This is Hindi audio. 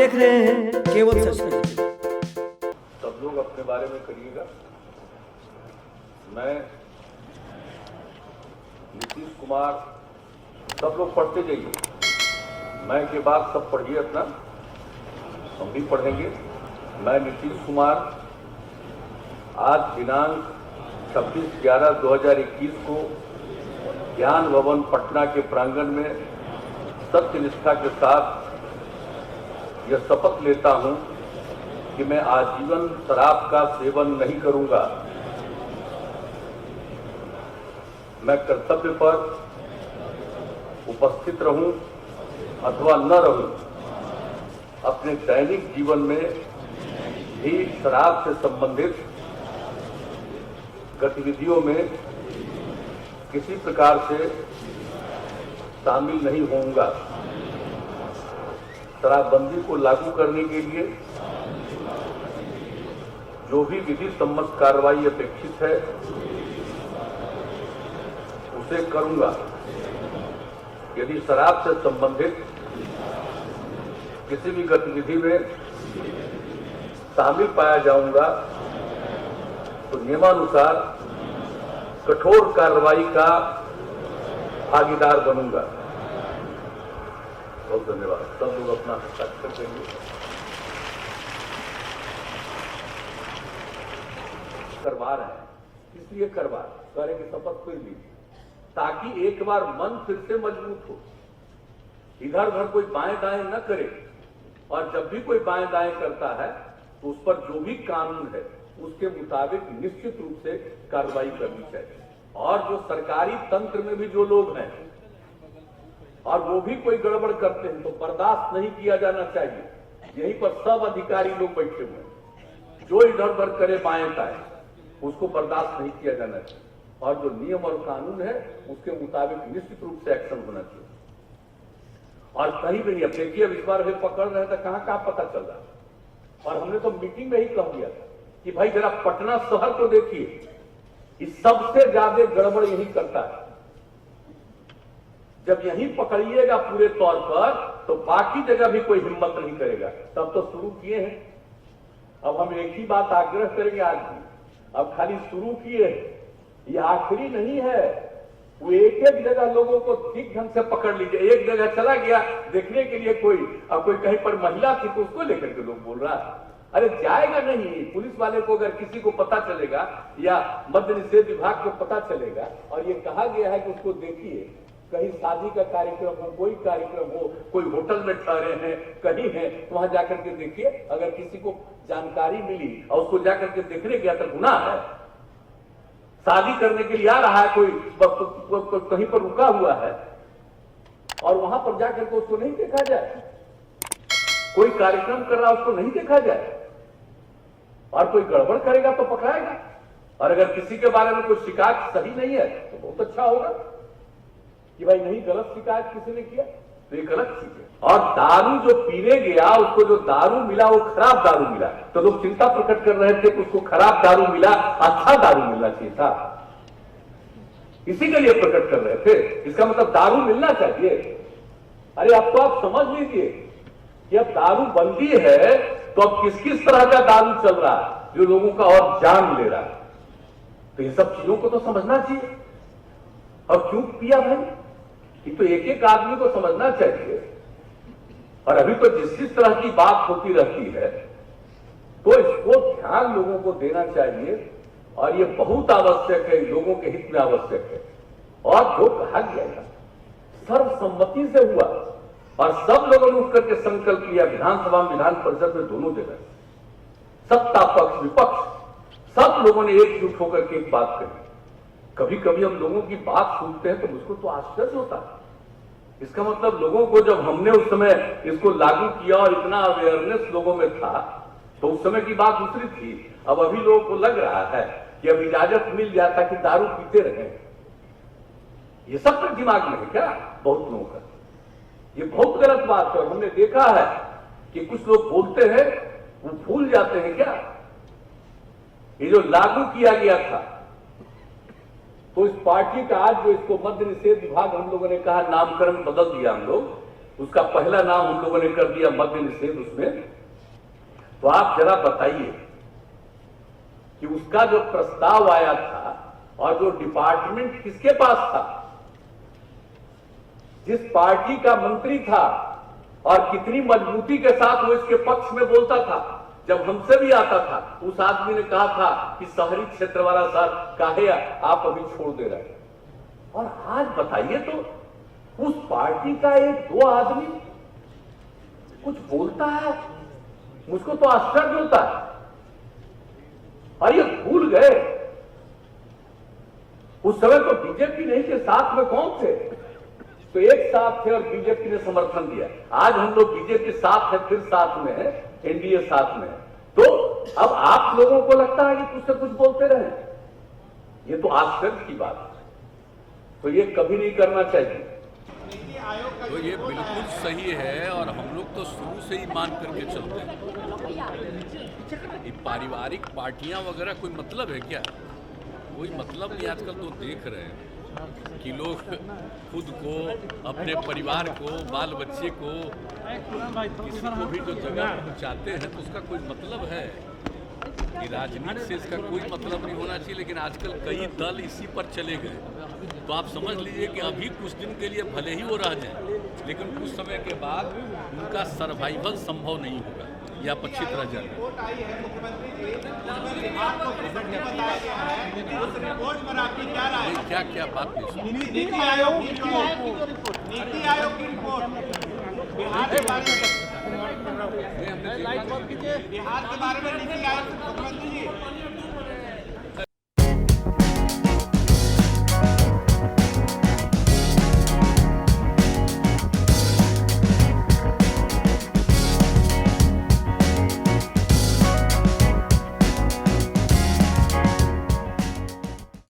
देख रहे हैं केवल सच नहीं। सब लोग अपने बारे में करिएगा। मैं नीतीश कुमार, सब लोग पढ़ते जाइए। मैं के बाद सब पढ़िए अपना, हम भी पढ़ेंगे। मैं नीतीश कुमार आज दिनांक 26/11/2021 को ज्ञान भवन पटना के प्रांगण में सत्यनिष्ठा के साथ यह शपथ लेता हूं कि मैं आजीवन शराब का सेवन नहीं करूंगा। मैं कर्तव्य पर उपस्थित रहूं अथवा न रहूं, अपने दैनिक जीवन में भी शराब से संबंधित गतिविधियों में किसी प्रकार से शामिल नहीं होऊंगा। शराबबंदी को लागू करने के लिए जो भी विधि सम्मत कार्रवाई अपेक्षित है उसे करूंगा। यदि शराब से संबंधित किसी भी गतिविधि में शामिल पाया जाऊंगा तो नियमानुसार कठोर कार्रवाई का भागीदार बनूंगा। बहुत धन्यवाद। सब लोग अपना हस्ताक्षर करेंगे। करवा रहे हैं, इसलिए करवा करेंगे, शपथ फिर लीजिए ताकि एक बार मन फिर से मजबूत हो, इधर उधर कोई बाएं दाएं न करे। और जब भी कोई बाएं दाएं करता है तो उस पर जो भी कानून है उसके मुताबिक निश्चित रूप से कार्रवाई करनी चाहिए। और जो सरकारी तंत्र में भी जो लोग हैं और वो भी कोई गड़बड़ करते हैं तो बर्दाश्त नहीं किया जाना चाहिए। यहीं पर सब अधिकारी लोग बैठे हुए हैं, जो इधर उधर करे बाएं दाएं उसको बर्दाश्त नहीं किया जाना चाहिए। और जो नियम और कानून है उसके मुताबिक निश्चित रूप से एक्शन होना चाहिए। और कहीं भी नहीं, अब देखिए इस बार पकड़ रहे थे, कहां कहां पता चल रहा। और हमने तो मीटिंग में ही कह दिया था कि भाई जरा पटना शहर को देखिए, इस सबसे ज्यादा गड़बड़ यही करता है। जब यहीं पकड़िएगा पूरे तौर पर तो बाकी जगह भी कोई हिम्मत नहीं करेगा। तब तो शुरू किए हैं। अब हम एक ही बात आग्रह करेंगे आज भी, अब खाली शुरू किए हैं, ये आखिरी नहीं है। वो एक एक जगह लोगों को ठीक ढंग से पकड़ लीजिए। एक जगह चला गया देखने के लिए कोई, अब कोई कहीं पर महिला थी तो उसको लेकर के लोग बोल रहा है। अरे जाएगा नहीं। पुलिस वाले को अगर किसी को पता चलेगा या मद्य निषेध विभाग को पता चलेगा और ये कहा गया है कि उसको देखिए, कहीं शादी का कार्यक्रम हो, कोई कार्यक्रम हो, कोई होटल में ठहरे हैं, कहीं है, तो वहां जाकर के देखिए। अगर किसी को जानकारी मिली और उसको जाकर के देखने गया तो गुनाह है। शादी करने के लिए आ रहा है, कोई कहीं पर रुका हुआ है और वहां पर जाकर के उसको नहीं देखा जाए, कोई कार्यक्रम कर रहा है उसको नहीं देखा जाए, और कोई गड़बड़ करेगा तो पकड़ाएगा। और अगर किसी के बारे में कोई शिकायत सही नहीं है तो बहुत अच्छा होगा कि भाई नहीं, गलत शिकायत किसी ने किया तो ये गलत चीज है। और दारू जो पीने गया उसको जो दारू मिला वो खराब दारू मिला, तो लोग चिंता प्रकट कर रहे थे कि उसको खराब दारू मिला, अच्छा दारू मिलना चाहिए था, इसी के लिए प्रकट कर रहे थे। इसका मतलब दारू मिलना चाहिए। अरे अब तो आप समझ लीजिए कि अब दारू बंदी है तो अब किस किस तरह का दारू चल रहा है जो लोगों का और जान ले रहा है। तो ये सब चीजों को तो समझना चाहिए। और क्यों पिया भाई, ये तो एक एक आदमी को समझना चाहिए। और अभी तो जिस तरह की बात होती रहती है तो इसको ध्यान लोगों को देना चाहिए। और ये बहुत आवश्यक है, लोगों के हित में आवश्यक है। और जो कहा गया था सर्वसम्मति से हुआ और सब लोगों ने उठ करके संकल्प लिया, विधानसभा में, विधान परिषद में, दोनों जगह सत्ता पक्ष विपक्ष सब लोगों ने एकजुट होकर के एक बात कही। कभी कभी हम लोगों की बात सुनते हैं तो मुझको तो आश्चर्य होता है। इसका मतलब लोगों को जब हमने उस समय इसको लागू किया और इतना अवेयरनेस लोगों में था तो उस समय की बात दूसरी थी। अब अभी लोगों को लग रहा है कि अब इजाजत मिल जाता कि दारू पीते रहे। ये सब तो दिमाग में है क्या बहुत लोगों का? ये बहुत गलत बात है। और हमने देखा है कि कुछ लोग बोलते हैं वो भूल जाते हैं क्या, ये जो लागू किया गया था तो इस पार्टी का आज जो इसको मद्य निषेध विभाग हम लोगों ने कहा नामकरण बदल दिया हम लोग, उसका पहला नाम हम लोगों ने कर दिया मद्य निषेध उसमें। तो आप जरा बताइए कि उसका जो प्रस्ताव आया था और जो डिपार्टमेंट किसके पास था, जिस पार्टी का मंत्री था, और कितनी मजबूती के साथ वो इसके पक्ष में बोलता था। जब हमसे भी आता था उस आदमी ने कहा था कि शहरी क्षेत्र वाला सर काहे आप अभी छोड़ दे रहे हैं। और आज बताइए तो उस पार्टी का एक दो आदमी कुछ बोलता है, मुझको तो आश्चर्य होता है। और ये भूल गए उस समय तो बीजेपी नहीं के साथ में कौन थे, तो एक साथ थे और बीजेपी ने समर्थन दिया। आज हम लोग बीजेपी साथ है, फिर साथ में है, एनडीए साथ में है। तो अब आप लोगों को लगता है कि कुछ से कुछ बोलते रहे, ये तो आश्चर्य की बात है। तो ये कभी नहीं करना चाहिए। तो ये बिल्कुल सही है और हम लोग तो शुरू से ही मान करके चलते हैं। ये पारिवारिक पार्टियां वगैरह कोई मतलब है क्या? कोई मतलब नहीं। आजकल तो देख रहे हैं कि लोग खुद को, अपने परिवार को, बाल बच्चे को, किसी को भी जो जगह पहुंचाते हैं तो उसका कोई मतलब है कि राजनीति से इसका कोई मतलब नहीं होना चाहिए। लेकिन आजकल कई दल इसी पर चले गए। तो आप समझ लीजिए कि अभी कुछ दिन के लिए भले ही वो रह जाए, लेकिन कुछ समय के बाद उनका सर्वाइवल संभव नहीं होगा या अपचित रह जाएगा। क्या क्या बात नहीं? नीति आयोग की रिपोर्ट बिहार के बारे में, बिहार के बारे में नीति आयोग मुख्यमंत्री जी